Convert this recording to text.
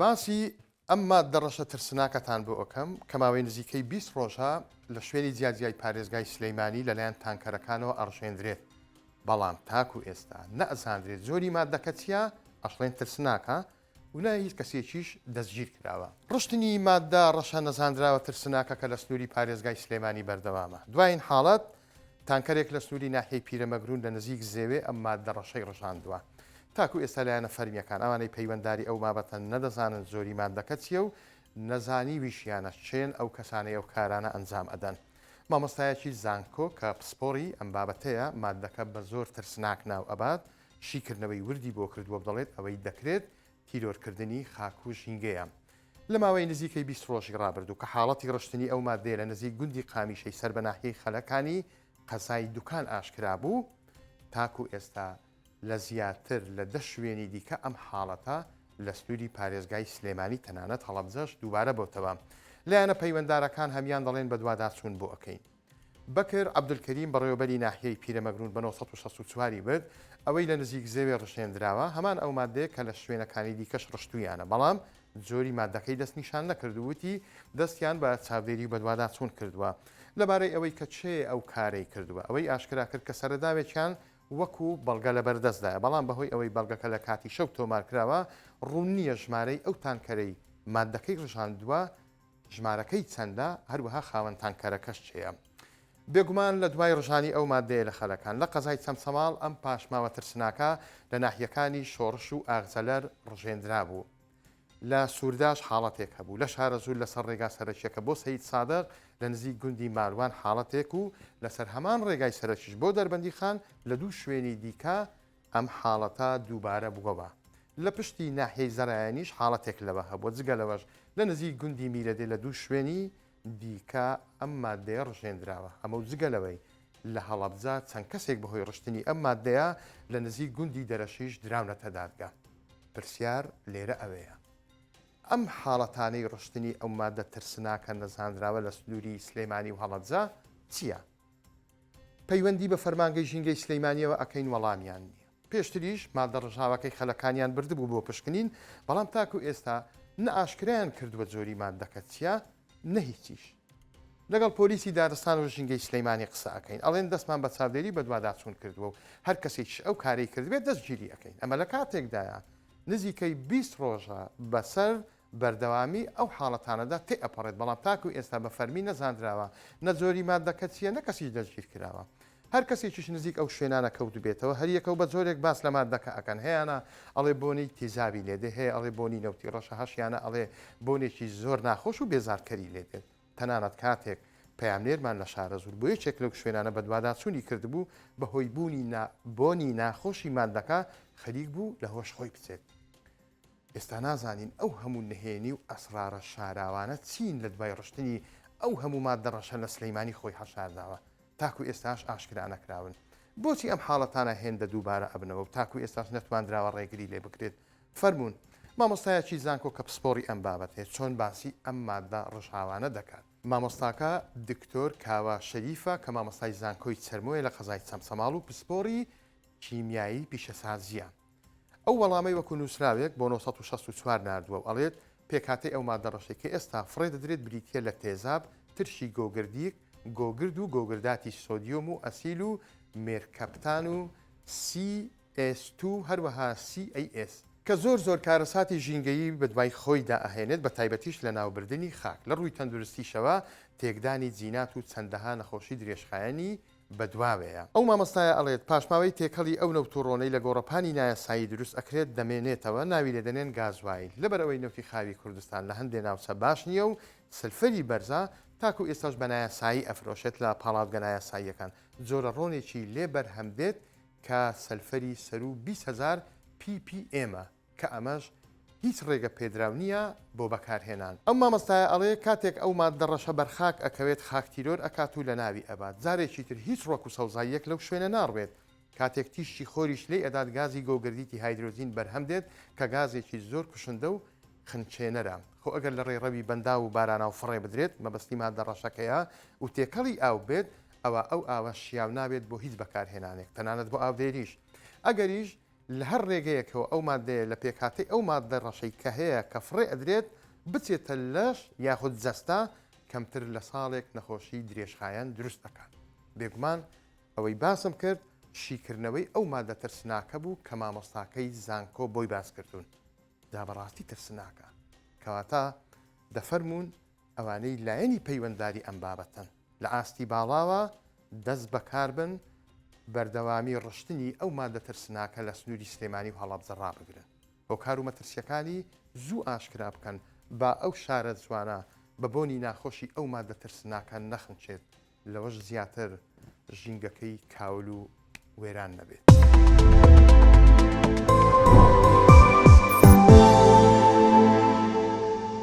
باسی ئەمما دەڕەشە ترسناکەتان بۆ ئەەکەم کە ماوەی نزیکەی 20 ڕۆژە لە شوێنی جیاجیای پارێزگای سلەیمانی لەلایەن تانکەرەکانەوە ئەڕژێندرێت بەڵام تاکو ئێستا نەئەزاندرێت زۆری مادەکە چیە ئەشڵێن ترسناکە و نە هیچ کەسێکیش دەستگیر کراوە. ڕشتنی مادە ڕەشە نەزاندراوە ترسناکە کە لە سنووری پارێزگای سلەیمانی بەردەوامە. دوایین حاڵەت تانکەرێک لە سنووری ناحیەی پیرەمەگرون لە نزیک زێوێ ئەم مادە ڕەشەی ڕژاندووە. تاکو ئێستا لایەنە فەرمیەکان ئەوانەی پەیوەندداری ئەو بابەتە نەدەزانن زۆری مادەکە چیە و نەزانی ویشیانە چێن ئەو کەسانەی ئەو کارانە ئەنجام ئەدەن. مامۆستایەکی زانکۆ کە پسپۆری ئەم بابەتەیە مادەکە بە زۆر ترسناک ناو ئەبات شیکردنەوەی وردی بۆ کردووە بڵێت ئەوەی دەکرێت تیرۆرکردنی خاک و ژینگەیە. لە ماوەی نزیکەی 20 ڕۆژی ڕابردوو کە حاڵەتی ڕشتنی ئەو مادەیە لە نزیک گوندی قامیشەی سەر بە ناحیەی خەلەکانی قەزای دوکان ئاشکرا بوو تاکو ئێستا لە زیاتر لە 10 شوێنی دیکە ئەم حاڵەتە لە سنووری پارێزگای سلێمانی تەنانەت هەڵەبجەش دووبارە بۆتەوە. لایەنە پەیوەنددارەکان هەمیان دەڵێن بە دوواداچوون بۆ ئەەکەین. بەکر عەبدولکەریم بەڕێوەبەری ناحیەی پیرەمەگرون بە 1964 برد ئەوەی لە نزیک زێوێ ڕشێندراوە هەمان ئەو مادەیە کە لە شوێنەکانی دیکەش ڕشتویانە بەڵام زۆری مادەکەی دەست نیشان نەکردووتی دەستیان بە چاودێری بە دوواداچوون کردووە. لەبارەی ئەوەی کە چێ ئەو کارەی کردووە ئەوەی ئاشکرا کرد کە سەرەداوێکیان وەکو بەڵگە لە بەردەستدایە بەڵام بەهۆی ئەوەی بەڵگەکە لە کاتی شەو تۆمارکراوە ڕوون نییە ژمارەی ئەو تانکەرەی مادەکەی ڕژاندووە ژمارەکەی چەندە هەروەها خاوەن تانکەرەکەش چێە. بێگومان لە دوای ڕژانی ئەو مادەیە لە خەلەکان لە قەزای چەمسەماڵ ئەم پاشماوە ترسناکە لە ناحیەکانی شۆڕش و ئاغزەلەر ڕژێندرا بوو. لە سوورداش حاڵەتێک هەبوو لە شارە زوور لەسەر ڕێگا سەرەکیەکە بۆ سەید سادق لە نزیک گوندی ماروان حاڵەتێک و لەسەر هەمان ڕێگای سەرەکیش بۆ دەربەندی خان لە دوو شوێنی دیکە ئەم حاڵەتە دووبارە بووەوە. لە پشتی ناحیەی زەرایانیش حاڵەتێک لەوە هەبووە جگەلەوەش لە نزیک گوندی میرەدێ لە دوو شوێنی دیکە ئەم مادەیە ڕژێندراوە ئەمە و جگەلەوەی لە هەڵەبجە چەند کەسێک بەهۆی ڕشتنی ئەم مادەیە لە نزیک گوندی دەرەشیش دراونەتە دادگا. پرسیار لێرە ئەوەیە ئەم حاڵەتانەی ڕشتنی ئەو مادە ترسناکە نەزاندراوە لە سنووری سلەیمانی و هەڵەبجە چییە؟ پەیوەندی بە فەرمانگەی ژینگەی سلەیمانیەوە ئەکەین وەڵامیان نییە. پێشتریش مادە ڕژاوەکەی خەلەکانیان بردبوو بۆ پشکنین بەڵام تاکو ئێستا نە ئاشکرایان کردووە زۆری مادەکە چیە نە هیچیش. لەگەڵ پۆلیسی دارستان و ژینگەی سلەیمانی قسە ئەەکەین ئەڵێن دەستمان بە چاودێری بە دوواداچوون کردووە و هەر کەسێکیش ئەو کارەی کردبێت دەستگیری ئەەکەین. ئەمە لە کاتێکدایە نزیکەی 20 ڕۆژە بەسەر بەردەوامی ئەو حاڵەتانەدا تێ ئەپەڕێت بەڵام تاکو ئێستا بە فەرمی نەزاندراوە نە زۆری مادەکە چیە نە کەسیش دەستگیر کراوە. هەر کەسێکیش نزیک ئەو شوێنانە کەوت بێتەوە هەریەکە و بە زۆرێک باس لە مادەکە ئەەکەن هەیەە ئەڵێ بۆنی تیزابی لێدێ هەیە ئەڵێ بۆنی نەوتی ڕەشە هەشیانە ئەڵێ بۆنێکی زۆر ناخۆش و بێزارکەری لێدێت. تەنانەت کاتێک پەیامنێرمان لە شارە زوور بۆ یەکێک لەو شوێنانە بە دوواداچوونی کردبوو بەهۆی بۆنی ناخۆشی مادەکە خەریک بوو لە هۆش خۆی بچێت. ئێستا نازانین ئەو هەموو نهێنی و ئەسرارە شاراوانە چین لە دوای ڕشتنی ئەو هەموو مادە ڕەشە لە سلەیمانی خۆی هەشارداوە تاکو ئێستاش ئاشکرا نەکراون. بۆچی ئەم حاڵەتانە هێندە دووبارە ئەبنەوە و تاکو ئێستاش نەتواندراوە ڕێگری لێ بکرێت؟ فەرمونون مامۆستایەکی زانکۆ کە پسپۆری ئەم بابەت هەیە چۆن باسی ئەم مادە ڕژاوانە دەکات. مامۆستاکە دکتۆر کاوە شەریفە کە مامۆستای زانکۆی چەرمۆیە لە قەزای چەمسەماڵ و پسپۆری کیمیایی پیشەسازیە. ئەو وەڵامەی وەکو نووسراوێک بۆ 1964 نردووە و ئەڵێت پێکاتی ئەو مادە ڕەشێکی ئێستا فڕێ دەدرێت بریتە لە تێزاب ترشی گۆگردیک گۆگرد و گۆگرداتی سۆدیۆم و ئەسیل و مێرکەپتان و CS2 هەروەها CAS کە زۆر کارەساتی ژینگەیی بە دوای خۆیدا ئەهێنێت بە تایبەتیش لە ناوبردننی خاک لە ڕووی تەندروستیشەوە تێکدانی جینات و چەندەها نەخۆشی درێژخایەنی بەدواوەیە. ئەو مامۆستایە ئەڵێت پاشماوەی تێکەڵی ئەو نەوتوڕۆنەی لە گۆڕەپانی نایاسایی دروست ئەکرێت دەمێنێتەوە ناوی لێدەنێن گازوایل لەبەرەوەی نەوتی خاوی کوردستان لە هەندێک ناوچە باش نییە و سلفەری بەرزە تاکو ئێستاش بە نایاسایی ئەفرۆشێت لە پاڵاوگە نایاساییەکان جۆرە ڕۆنێکی لێ بەرهەمدێت کە سەلفەری سەر و 20,000 ppmە کە ئەمەش هیچ ڕێگە پێدراو نییە بۆ بەکارهێنان. ئەم مامۆستایە ئەڵێ کاتێک ئەو مادە ڕەشە بەرخاک ئەکەوێت خاکتیرۆر ئەکات و لە ناوی ئەبات جارێکی تر هیچ ڕۆک و سەوزاییەک لەو شوێنە ناڕوێت. کاتێک تیشتی خۆریش لێ ئەدات گازی گۆگردیتی هایدرۆزین بەرهەم دێت کە گازێکی زۆر کوشندە و خنچێنەرە. خۆ ئەگەر لە ڕێڕەوی بەندا و بارانە و فڕێ بدرێت مەبەستی مادە ڕەشەکەیە و تێکەڵی ئاو بێت ئەوە ئەو ئاوە شیاو نابێت بۆ هیچ بەکارهێنانێک تەنانەت بۆ ئاودێریش. ئەگەریش لە هەر ڕێگەیەکەوە ئەو مادەیە لە پێکهاتەی ئەو مادە ڕەشەی کە هەیە کە فڕێ ئەدرێت بچێتە لەش یاخود جەستا کەمتر لە ساڵێک نەخۆشی درێژخایەن دروست دەکات. بێگومان ئەوەی باسم کرد شیکردنەوەی ئەو مادە ترسناکە بوو کە مامۆستاکەی زانکۆ بۆی باس کردوون. دابەڕاستی ترسناکە کەواتە دەفەرمونون ئەوانەی لایەنی پەیوەندداری ئەم بابەتەن لە ئاستی باڵاوە دەست بەکار بن بەردەوامی ڕشتنی ئەو مادە ترسناکە لە سنووری سلێمانی و هەڵابجە ڕابگرن. هۆکار و مەترسیەکانی زوو ئاشکرا بکەن با ئەو شارە جوانە بە بۆنی ناخۆشی ئەو مادە ترسناکە نەخنچێت لەوەش زیاتر ژینگەکەی کاول و وێران نەبێت.